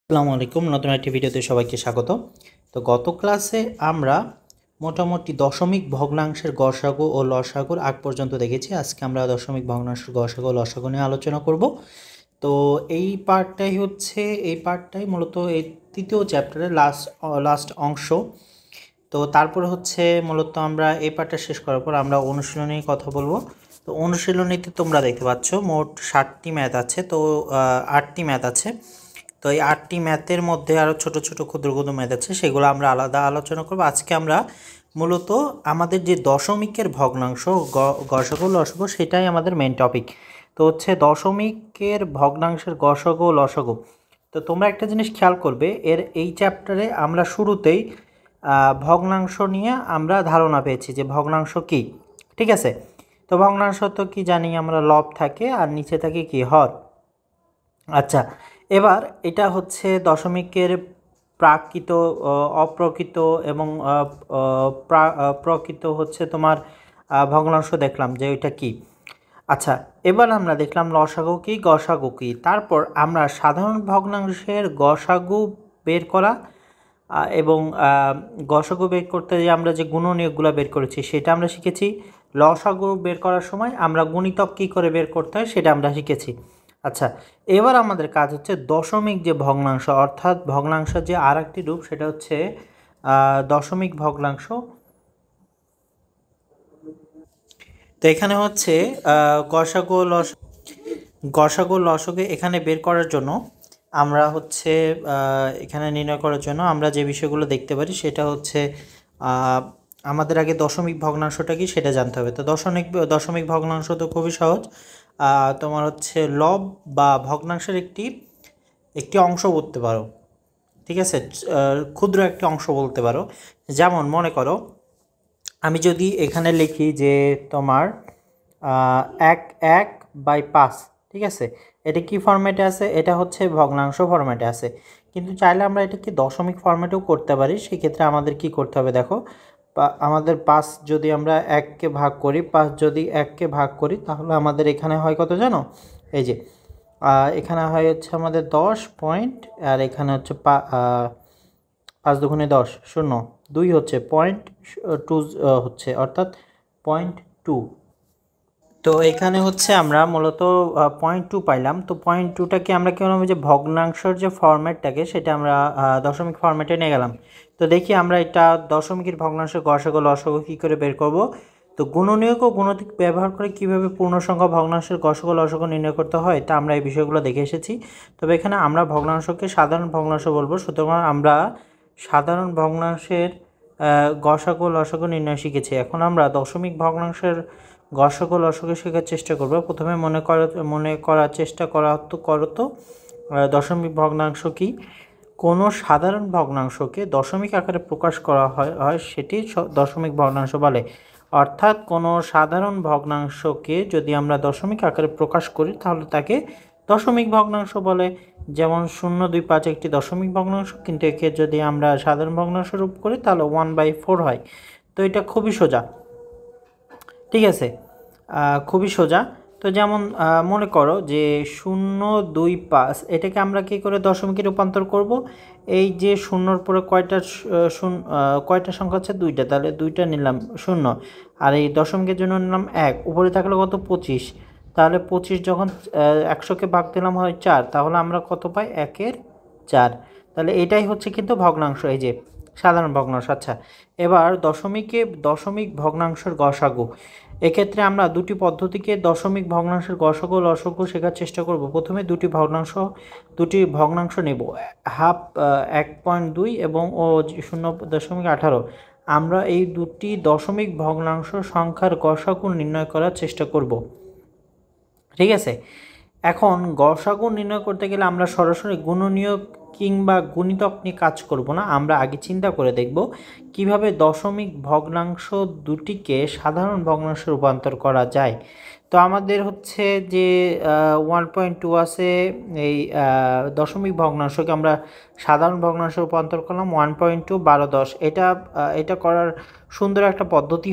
আসসালামু আলাইকুম, নতুন একটি ভিডিওতে সবাইকে স্বাগত। তো গত ক্লাসে আমরা মোটামুটি দশমিক ভগ্নাংশের গসাগু ও লসাগুর আগ পর্যন্ত দেখেছি। আজকে আমরা দশমিক ভগ্নাংশের গসাগু ও লসাগু নিয়ে আলোচনা করব। তো এই পার্টটাই মূলত এই তৃতীয় চ্যাপ্টারের লাস্ট অংশ। তো তারপরে মূলত আমরা এই পার্টটা শেষ করার পর আমরা অনুশীলনীর কথা বলবো। তো অনুশীলনীতে তোমরা দেখতে পাচ্ছ মোট 60টি ম্যাথ আছে। তো 8টি ম্যাথ আছে। তো এই 8টি ম্যাথের মধ্যে আরও ছোট ছোট ক্ষুদ্র ক্ষুদ্র ম্যাথ আছে, সেগুলো আমরা আলাদা আলোচনা করব। আজকে আমরা মূলত আমাদের যে দশমিকের ভগ্নাংশ গসাগু লসাগু সেটাই আমাদের মেন টপিক। তো দশমিকের ভগ্নাংশের গসাগু লসাগু। তো তোমরা একটা জিনিস খেয়াল করবে, এই চ্যাপ্টারে আমরা শুরুতেই ভগ্নাংশ নিয়ে আমরা ধারণা পেয়েছি যে ভগ্নাংশ কি। ঠিক আছে, তো ভগ্নাংশ তো কি জানি আমরা, লব থাকে আর নিচে থাকে কি, হর। আচ্ছা, এবার এটা দশমিকের প্রাকৃত, অপ্রকৃত এবং প্রকৃত তোমার ভগ্নাংশ দেখলাম যে ওইটা কি। আচ্ছা, এবার আমরা দেখলাম লসাগু কি গসাগু কি। তারপর আমরা সাধারণ ভগ্নাংশের গসাগু বের করা এবং গসাগু বের করতে যে আমরা যে গুণনীয়কগুলো বের করেছি সেটা আমরা শিখেছি। লসাগু বের করার সময় আমরা গুণিতক কী করে বের করতে হয় সেটা আমরা শিখেছি। আচ্ছা, এবার আমাদের কাজ দশমিক যে ভগ্নাংশ, অর্থাৎ ভগ্নাংশের যে আর একটি রূপ, সেটা দশমিক ভগ্নাংশ। তো এখানে গসাগু লসাগু এখানে বের করার জন্য আমরা এখানে নির্ণয় করার জন্য আমরা যে বিষয়গুলো দেখতে পারি সেটা আমাদের আগে দশমিক ভগ্নাংশটা কি সেটা জানতে হবে। তো দশমিক ভগ্নাংশ তো খুবই সহজ। তোমার লব বা ভগ্নাংশের একটি অংশ বলতে পারো। ঠিক আছে, ক্ষুদ্র একটি অংশ বলতে পারো। যেমন মনে করো আমি যদি এখানে লিখি যে তোমার 1/5, ঠিক আছে, এটা কি ফরম্যাটে আছে? এটা ভগ্নাংশ ফরম্যাটে আছে। কিন্তু চাইলে আমরা এটা কি দশমিক ফরম্যাটেও করতে পারি। সেক্ষেত্রে আমাদের কি করতে হবে দেখো, আমাদের 5 যদি আমরা 1কে ভাগ করি, 5 যদি 1কে ভাগ করি তাহলে আমাদের এখানে হয় কত জানো? এই যে এখানে হয় আমাদের 10 পয়েন্ট, আর এখানে 5 দুগুণে 10, 0, 2 0.2 অর্থাৎ 0.2। তো এখানে আমরা মূলত 0.2 পাইলাম। তো 0.2টাকে আমরা কি বললাম, যে ভগ্নাংশের যে ফরম্যাটটাকে সেটা আমরা দশমিক ফরম্যাটে নিয়ে গেলাম। তো দেখি আমরা এটা দশমিকের ভগ্নাংশের গসাগু লসাগু কী করে বের করব। তো গুণনীয়ক ও গুণিতক ব্যবহার করে কিভাবে পূর্ণ সংখ্যা ভগ্নাংশের গসাগু লসাগু নির্ণয় করতে হয় তা আমরা এই বিষয়গুলো দেখে এসেছি। তবে এখানে আমরা ভগ্নাংশকে সাধারণ ভগ্নাংশ বলবো, সুতরাং আমরা সাধারণ ভগ্নাংশের গসাগু লসাগু নির্ণয় শিখেছি। এখন আমরা দশমিক ভগ্নাংশের গসাগু লসাগু শেখার চেষ্টা করব। প্রথমে মনে করার চেষ্টা করতো দশমিক ভগ্নাংশ কি। কোনো সাধারণ ভগ্নাংশকে দশমিক আকারে প্রকাশ করা হয় সেটি দশমিক ভগ্নাংশ বলে। অর্থাৎ কোনো সাধারণ ভগ্নাংশকে যদি আমরা দশমিক আকারে প্রকাশ করি তাহলে তাকে দশমিক ভগ্নাংশ বলে। যেমন 0.25 একটি দশমিক ভগ্নাংশ, কিন্তু একে যদি আমরা সাধারণ ভগ্নাংশ রূপ করি তাহলে 1/4 হয়। তো এটা খুবই সোজা, ঠিক আছে, খুবই সোজা। তো যেমন মনে করো যে 0.25 এটাকে আমরা কী করে দশমিকে রূপান্তর করব। এই যে শূন্যর পরে কয়টা সংখ্যা আছে? 2টা, তাহলে 2টা নিলাম 0, আর এই দশমিকের জন্য নিলাম 1। উপরে থাকলে কত? 25। তাহলে 25 যখন 100কে ভাগ দিলাম হয় 4, তাহলে আমরা কত পাই? 1/4। তাহলে এটাই কিন্তু ভগ্নাংশ, এই যে সাধারণ ভগ্নাংশ। আচ্ছা, এবার দশমিক ভগ্নাংশের গসাগু। এক্ষেত্রে আমরা দুটি পদ্ধতিকে দশমিক ভগ্নাংশের গসাগু লসাগু শেখার চেষ্টা করব। প্রথমে দুটি ভগ্নাংশ নেব, 1/2 এবং 0.18। আমরা এই দুটি দশমিক ভগ্নাংশ সংখ্যার গসাগু নির্ণয় করার চেষ্টা করব। ঠিক আছে, এখন গসাগু নির্ণয় করতে গেলে আমরা সরাসরি গুণনীয়ক কিংবা গুণিতক নিয়ে কাজ করব না। আমরা আগে চিন্তা করে দেখব কিভাবে দশমিক ভগ্নাংশ দুটিকে সাধারণ ভগ্নাংশে রূপান্তর করা যায়। তো আমাদের যে 1.2 আছে, এই দশমিক ভগ্নাংশকে আমরা সাধারণ ভগ্নাংশে রূপান্তর করলাম 1.2 12 10। এটা করার সুন্দর একটা পদ্ধতি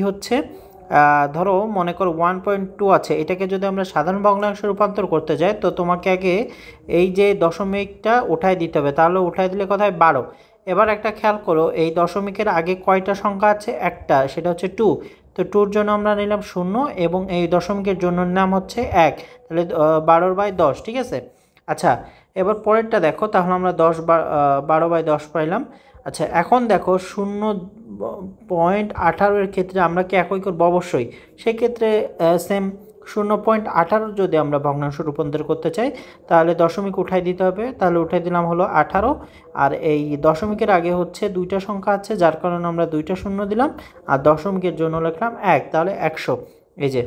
ধরো মনে করো 1.2 আছে, এটাকে যদি আমরা সাধারণ ভগ্নাংশে রূপান্তর করতে যাই তো তোমাকে আগে এই যে দশমিকটা উঠাই দিতে হবে, তাহলে উঠাই দিলে কোথায় 12। এবার একটা খেয়াল করো, এই দশমিকের আগে কয়টা সংখ্যা আছে? একটা, সেটা হচ্ছে 2। তো 2-র জন্য আমরা নিলাম 0 এবং এই দশমিকের জন্য নাম হচ্ছে 1, তাহলে 12/10, ঠিক আছে। আচ্ছা, এবার পরেরটা দেখো, তাহলে আমরা 12/10 পাইলাম। আচ্ছা, এখন দেখো 0.18 ক্ষেত্রে আমরা কি একই করবো? অবশ্যই। সেক্ষেত্রে সেম 0.18 যদি আমরা ভগ্নাংশ রূপান্তর করতে চাই তাহলে দশমিক উঠাই দিতে হবে, তাহলে উঠাই দিলাম হলো 18। আর এই দশমিকের আগে হচ্ছে দুইটা সংখ্যা আছে, যার কারণে আমরা দুইটা শূন্য দিলাম, আর দশমিকের জন্য লিখলাম 1, তাহলে 100। এই যে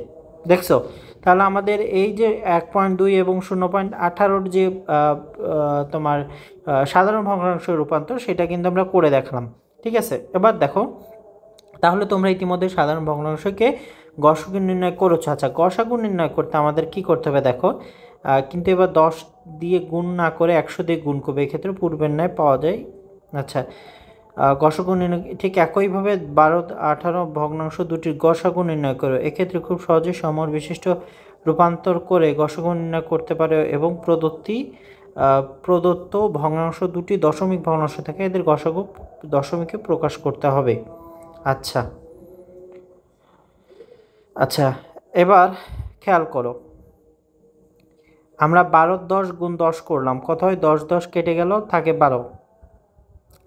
দেখছো, তাহলে আমাদের এই যে 1.2 এবং 0.18 যে তোমার সাধারণ ভগ্নাংশ রূপান্তর, সেটা কিন্তু আমরা করে দেখলাম, ঠিক আছে। এবার দেখো, তাহলে তোমরা ইতিমধ্যে সাধারণ ভগ্নাংশকে গসাগু নির্ণয় করেছো। আচ্ছা, গসাগু নির্ণয় করতে আমাদের কি করতে হবে দেখো, কিন্তু এবার 10 দিয়ে গুণ না করে 100 দিয়ে গুণ করবে, এক্ষেত্রে পূর্বের ন্যায় পাওয়া যায়। আচ্ছা, গসাগু নির্ণয় ঠিক একইভাবে 12-18 ভগ্নাংশ দুটির গসাগু নির্ণয় করো। এক্ষেত্রে খুব সহজে সমর বিশিষ্ট রূপান্তর করে গসাগু নির্ণয় করতে পারে এবং প্রদত্ত ভগ্নাংশ দুটি দশমিক ভগ্নাংশ থাকে, এদের গসাগু দশমিকে প্রকাশ করতে হবে। আচ্ছা আচ্ছা, এবার খেয়াল করো, আমরা 12-10 গুণ 10 করলাম, কত হয়? 10-10 কেটে গেল, থাকে 12।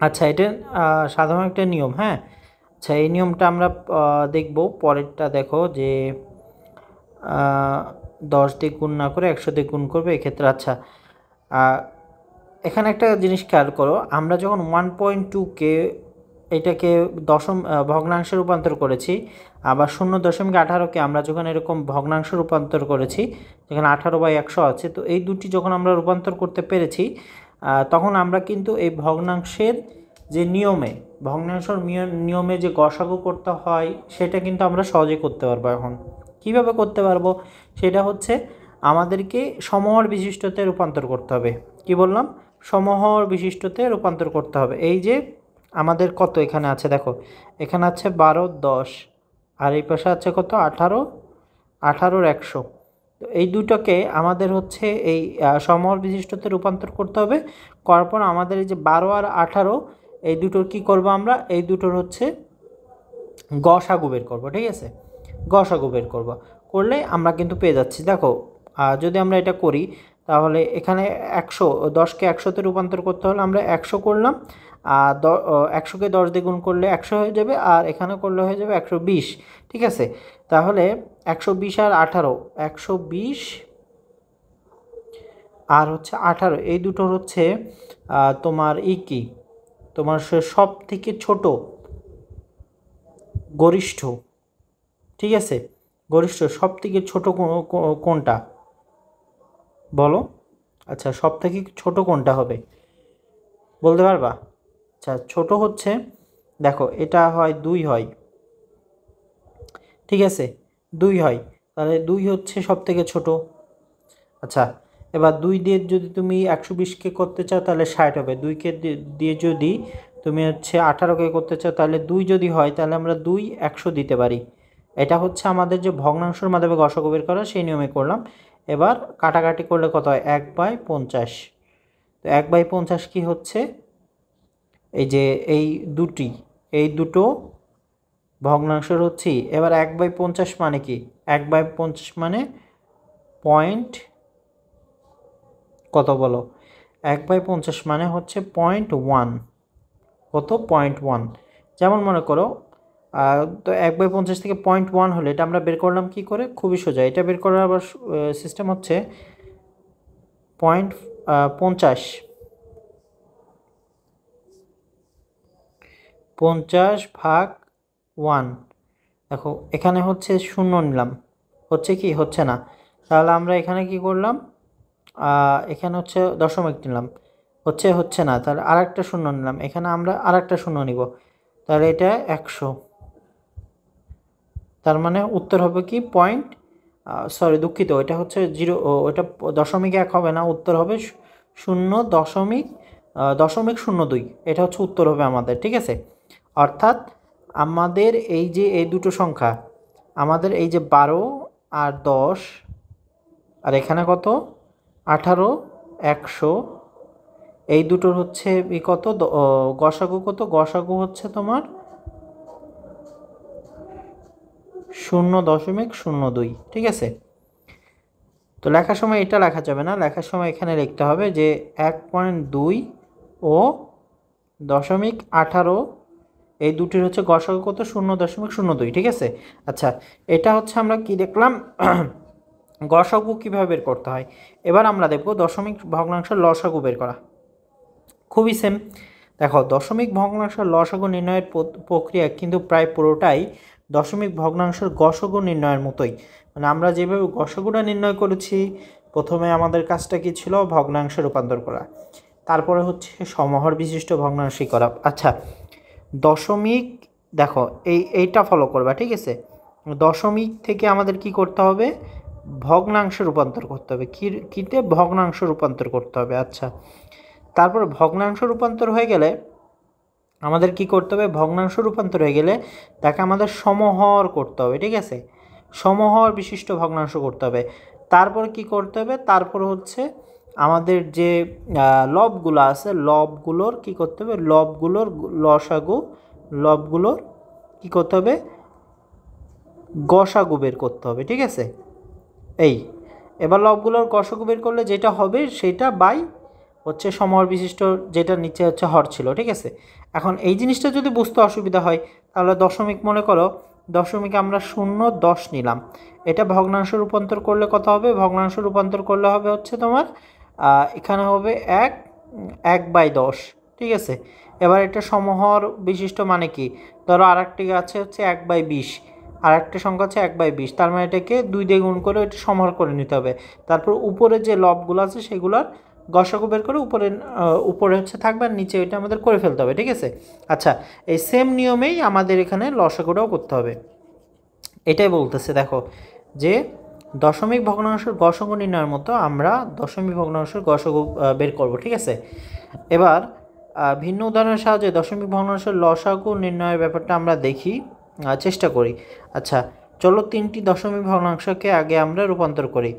আচ্ছা, এটা সাধারণ একটা নিয়ম, হ্যাঁ। আচ্ছা, এই নিয়মটা আমরা দেখব। পরেরটা দেখো যে 10 দিয়ে গুণ না করে 100 দিয়ে গুণ করবে এক্ষেত্রে। আচ্ছা, এখানে একটা জিনিস খেয়াল করো, আমরা যখন 1.2কে এটাকে ভগ্নাংশে রূপান্তর করেছি, আবার 0.18কে আমরা যখন এরকম ভগ্নাংশ রূপান্তর করেছি, যেখানে 18/100 আছে, তো এই দুটি যখন আমরা রূপান্তর করতে পেরেছি, তখন আমরা কিন্তু এই ভগ্নাংশের যে ভগ্নাংশের নিয়মে যে গসাগু করতে হয়, সেটা কিন্তু আমরা সহজে করতে পারবো। এখন কিভাবে করতে পারবো? সেটা হচ্ছে আমাদেরকে সমহর বিশিষ্টতে রূপান্তর করতে হবে। কি বললাম? সমহর বিশিষ্টতে রূপান্তর করতে হবে। এই যে আমাদের কত এখানে আছে দেখো, এখানে আছে 12-10, আর এই পাশে আছে কত? 18-100। তো এই দুটোকে আমাদের হচ্ছে এই সমহর বিশিষ্টতে রূপান্তর করতে হবে। করার পর আমাদের এই যে 12 আর 18, এই দুটোর কি করব? আমরা এই দুটোর হচ্ছে গসাগু বের করবো, ঠিক আছে। গসাগু বের করলে আমরা কিন্তু পেয়ে যাচ্ছি। দেখো, যদি আমরা এটা করি তাহলে এখানে 10কে 100-তে রূপান্তর করতে হলে আমরা 100 করলাম, আর 100কে 10 দিয়ে গুণ করলে 100 হয়ে যাবে, আর এখানে করলে হয়ে যাবে 120, ঠিক আছে। তাহলে 120 আর 18, 120 আর হচ্ছে 18, এই দুটোর হচ্ছে তোমার কি তোমার সব থেকে ছোট গরিষ্ঠ, ঠিক আছে। গরিষ্ঠ সব থেকে ছোট কোনটা বলো? আচ্ছা, সব থেকে ছোট কোনটা হবে বলতে পারবা? আচ্ছা, ছোট হচ্ছে, দেখো এটা হয় 2 হয়, ঠিক আছে, 2 হয়, তাহলে 2 হচ্ছে সব থেকে ছোট। আচ্ছা, এবার 2 দিয়ে যদি তুমি 120কে করতে চাও তাহলে 60 হবে। 2কে দিয়ে যদি তুমি হচ্ছে 18কে করতে চাও তাহলে 2 যদি হয় তাহলে আমরা 2 100 দিতে পারি। এটা হচ্ছে আমাদের যে ভগ্নাংশের মাধ্যমে গসাগু বের করা, সেই নিয়মে করলাম। এবার কাটাকাটি করলে কত হয়? 1/50। তো 1/50 কি হচ্ছে? এই যে এই দুটো ভগ্নাংশের হচ্ছে। এবার 1/50 মানে কি? 1/50 মানে পয়েন্ট কত বলো? 1/50 মানে হচ্ছে 0.1। কত? 0.1। যেমন মনে করো, তো 1/50 থেকে 0.1 হলে এটা আমরা বের করলাম কি করে? খুবই সোজা। এটা বের করার আবার সিস্টেম হচ্ছে 50/1। দেখো, এখানে হচ্ছে 0 নিলাম, হচ্ছে কি? হচ্ছে না। তাহলে আমরা এখানে কি করলাম? এখানে হচ্ছে দশমিক নিলাম, হচ্ছে না। তাহলে আরেকটা 0 নিলাম, এখানে আমরা আরেকটা 0 নিব, তাহলে এটা 100। তার মানে উত্তর হবে কি? দুঃখিত, এটা হচ্ছে 0, ওটা দশমিক 1 হবে না, উত্তর হবে 0.02। এটা হচ্ছে উত্তর হবে আমাদের, ঠিক আছে। অর্থাৎ আমাদের এই যে এই দুটো সংখ্যা, আমাদের এই যে 12 আর 10 আর এখানে কত 18 100 এই দুটোর হচ্ছে কত গসাগু কত গসাগু হচ্ছে তোমার 0.02 ঠিক আছে। তো লেখার সময় এটা লেখা যাবে না, লেখার সময় এখানে লিখতে হবে যে 1.2 ও 0.18 এই দুটির হচ্ছে গসাগু কত 0.02 ঠিক আছে। আচ্ছা এটা হচ্ছে আমরা কি দেখলাম গসাগু কীভাবে বের করতে হয়। এবার আমরা দেখব দশমিক ভগ্নাংশের লসাগু বের করা। খুবই সেম। দেখো দশমিক ভগ্নাংশের লসাগু নির্ণয়ের প্রক্রিয়া কিন্তু প্রায় পুরোটাই দশমিক ভগ্নাংশের গসাগু নির্ণয়ের মতোই। মানে আমরা যেভাবে গসাগুটা নির্ণয় করেছি, প্রথমে আমাদের কাজটা কি ছিল ভগ্নাংশে রূপান্তর করা, তারপরে হচ্ছে সমহর বিশিষ্ট ভগ্নাংশই করা। আচ্ছা দশমিক দেখো এইটা ফলো করবা ঠিক আছে। দশমিক থেকে আমাদের কি করতে হবে ভগ্নাংশে রূপান্তর করতে হবে, কিতে ভগ্নাংশ রূপান্তর করতে হবে। আচ্ছা তারপর ভগ্নাংশ রূপান্তর হয়ে গেলে আমাদের কি করতে হবে ভগ্নাংশ রূপান্তর হয়ে গেলে তাকে আমাদের সমহর করতে হবে ঠিক আছে, সমহর বিশিষ্ট ভগ্নাংশ করতে হবে। তারপর কি করতে হবে তারপর হচ্ছে আমাদের যে লবগুলো আছে লবগুলোর কি করতে হবে লবগুলোর লসাগু লবগুলোর কি করতে হবে গসাগু বের করতে হবে ঠিক আছে। এই এবার লবগুলোর গসাগু বের করলে যেটা হবে সেটা বাই হচ্ছে সমহর বিশিষ্ট যেটা নিচে হচ্ছে হর ছিল ঠিক আছে। এখন এই জিনিসটা যদি বুঝতে অসুবিধা হয় তাহলে দশমিক মনে করো দশমিক আমরা 0.10 নিলাম, এটা ভগ্নাংশ রূপান্তর করলে কত হবে ভগ্নাংশ রূপান্তর করলে হবে হচ্ছে তোমার এখানে হবে 1/10 ঠিক আছে। এবার এটা সমহর বিশিষ্ট মানে কি ধরো আরেকটি আছে হচ্ছে 1/20 আর একটা সংখ্যা হচ্ছে 1/20, তার মানে এটাকে 2 দিয়ে গুণ করে এটা সমহর করে নিতে হবে। তারপর উপরে যে লবগুলো আছে সেগুলোর গসাগু বের করে উপরে হচ্ছে থাকবে আর নিচে ওইটা আমাদের করে ফেলতে হবে ঠিক আছে। আচ্ছা এই সেম নিয়মেই আমাদের এখানে লসাগুটাও করতে হবে। এটাই বলতেছে দেখো যে দশমিক ভগ্নাংশের গসাগু নির্ণয়ের মতো আমরা দশমিক ভগ্নাংশের গসাগু বের করব ঠিক আছে। এবার ভিন্ন উদাহরণের সাহায্যে দশমিক ভগ্নাংশের লসাগু নির্ণয়ের ব্যাপারটা আমরা দেখি চেষ্টা করি। আচ্ছা চলো 3টি দশমিক ভগ্নাংশকে আগে আমরা রূপান্তর করি।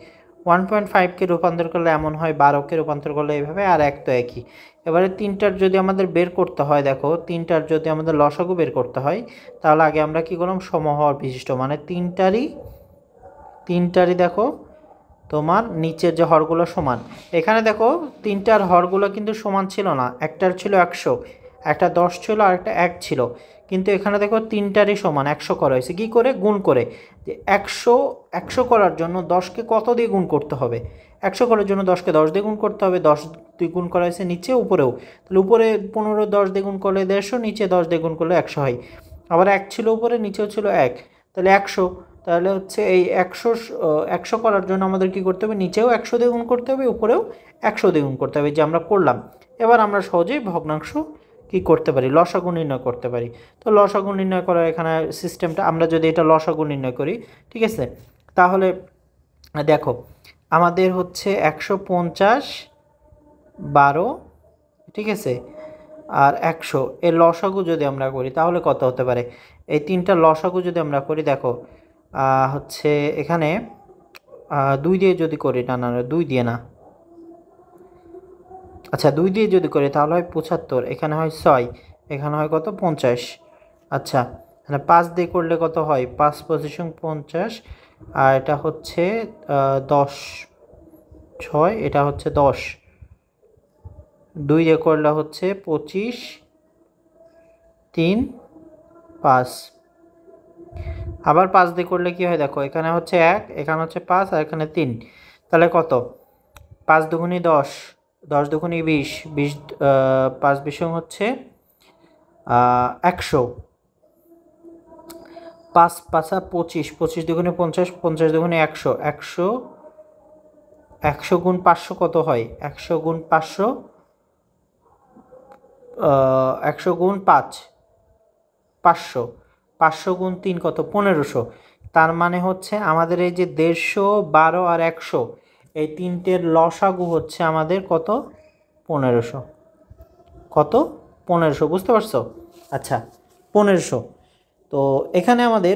1.5কে রূপান্তর করলে এমন হয়, 12কে রূপান্তর করলে এইভাবে, আর এক তো একই। এবারে 3টার যদি আমাদের বের করতে হয় দেখো 3টার যদি আমাদের লসাগু বের করতে হয় তাহলে আগে আমরা কি করলাম সমহর বিশিষ্ট মানে তিনটারই দেখো তোমার নিচের যে হরগুলো সমান। এখানে দেখো 3টার হরগুলো কিন্তু সমান ছিল না, একটার ছিল 100 একটা 10 ছিল আর একটা 1 ছিল, কিন্তু এখানে দেখো 3টারই সমান 100 করা হয়েছে কী করে গুণ করে। যে 100 করার জন্য 10কে কত দিয়ে গুণ করতে হবে 100 করার জন্য 10কে 10 দিয়ে গুণ করতে হবে, 10 দিয়ে গুণ করা হয়েছে নিচে উপরেও, তাহলে উপরে 15 10 দিয়ে গুণ করলে 150, নিচে 10 দিয়ে গুণ করলে 100 হয়। আবার 1 ছিল উপরে নিচেও ছিল 1 তাহলে 100, তাহলে হচ্ছে এই 100 করার জন্য আমাদের কি করতে হবে নিচেও 100 দিয়ে গুণ করতে হবে উপরেও 100 দিয়ে গুণ করতে হবে, যে আমরা করলাম। এবার আমরা সহজেই ভগ্নাংশ কি করতে পারি লসাগু নির্ণয় করতে পারি। তো লসাগু নির্ণয় করার এখানে সিস্টেমটা আমরা যদি এটা লসাগু নির্ণয় করি ঠিক আছে, তাহলে দেখো আমাদের হচ্ছে 150 12 ঠিক আছে আর 100 এর লসাগু যদি আমরা করি তাহলে কত হতে পারে। এই 3টার লসাগু যদি আমরা করি দেখো হচ্ছে এখানে 2 দিয়ে যদি করি না 2 দিয়ে না, আচ্ছা 2 দিয়ে যদি করি তাহলে হয় 75, এখানে হয় 6, এখানে হয় কত 50। আচ্ছা মানে 5 দিয়ে করলে কত হয় 5 পজিশন 50 আর এটা হচ্ছে 10 6 এটা হচ্ছে 10, 2 দিয়ে করলে হচ্ছে 25 3 5, আবার 5 দিয়ে করলে কি হয় দেখো এখানে হচ্ছে 1 এখানে হচ্ছে 5 আর এখানে 3, তাহলে কত 5 দুগুণী 10 10 দুগুণী 20 20 5 বিশং হচ্ছে 100, 5 5 25 25 দুগুণে 50 50 দুগুণে 100 100 100 গুণ 500 কত হয় 100 গুণ 500 100 গুণ 5 500 500 গুণ 3 কত 1500, তার মানে হচ্ছে আমাদের এই যে 150 12 আর 100 এই তিনটের লসাগু হচ্ছে আমাদের কত 1500, কত 1500 বুঝতে পারছো। আচ্ছা 1500, তো এখানে আমাদের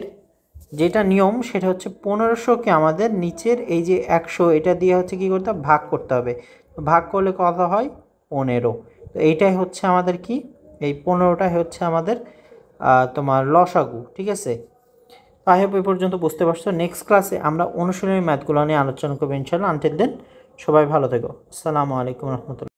যেটা নিয়ম সেটা হচ্ছে 1500কে আমাদের নিচের এই যে 100 এটা দিয়ে হচ্ছে কী করতে হবে, ভাগ করতে হবে। ভাগ করলে কত হয়, 15। তো এইটাই হচ্ছে আমাদের কি, এই 15টাই হচ্ছে আমাদের তোমার লসাগু। ঠিক আছে, আই হোপ এই পর্যন্ত বুঝতে পারছো। নেক্সট ক্লাসে আমরা অনুশীলনী ম্যাথগুলো নিয়ে আলোচনা করবো ইনশাল্লাহ। আনটিল দেন সবাই ভালো থেকো। আসসালামু আলাইকুম রহমতুল্লাহ।